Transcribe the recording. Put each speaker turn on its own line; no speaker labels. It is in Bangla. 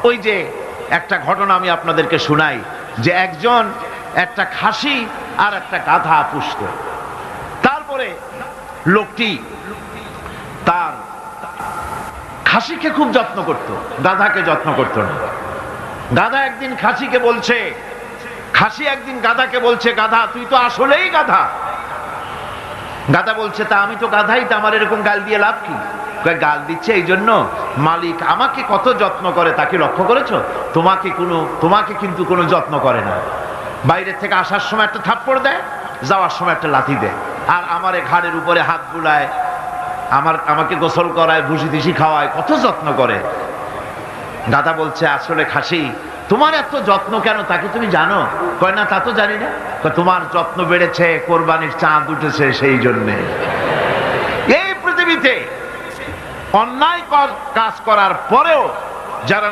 ওই যে একটা ঘটনা আমি আপনাদেরকে শুনাই, যে একজন একটা খাসি আর একটা গাধা পুষত। তারপরে লোকটি তার খাসিকে খুব যত্ন করত, গাধাকে যত্ন করত না। গাধা একদিন খাসিকে বলছে, খাসি একদিন গাধাকে বলছে, গাধা তুই তো আসলেই গাধা। গাধা বলছে, তা আমি তো গাধাই, তা আমার এরকম গাল দিয়ে লাভ কি? গাল দিচ্ছে এই জন্য মালিক আমাকে কত যত্ন করে, তাকে লক্ষ্য করেছো? তোমাকে কিন্তু কোনো যত্ন করে না। বাইরের থেকে আসার সময় একটা থাপ্পড় দেয়, যাওয়ার সময় একটা লাথি দেয়, আর আমার ঘাড়ের উপরে হাত বুলায়, আমাকে গোসল করায়, ভুসি দিসি খাওয়ায়, কত যত্ন করে। গাধা বলছে, আসলে খাসি তোমার এত যত্ন কেন, তাকে তুমি জানো? কয় না, তা তো জানি না। তোমার যত্ন বেড়েছে, কোরবানির চাঁদ উঠেছে সেই জন্যে। এই পৃথিবীতে অন্যায় কাজ করার পরেও যারা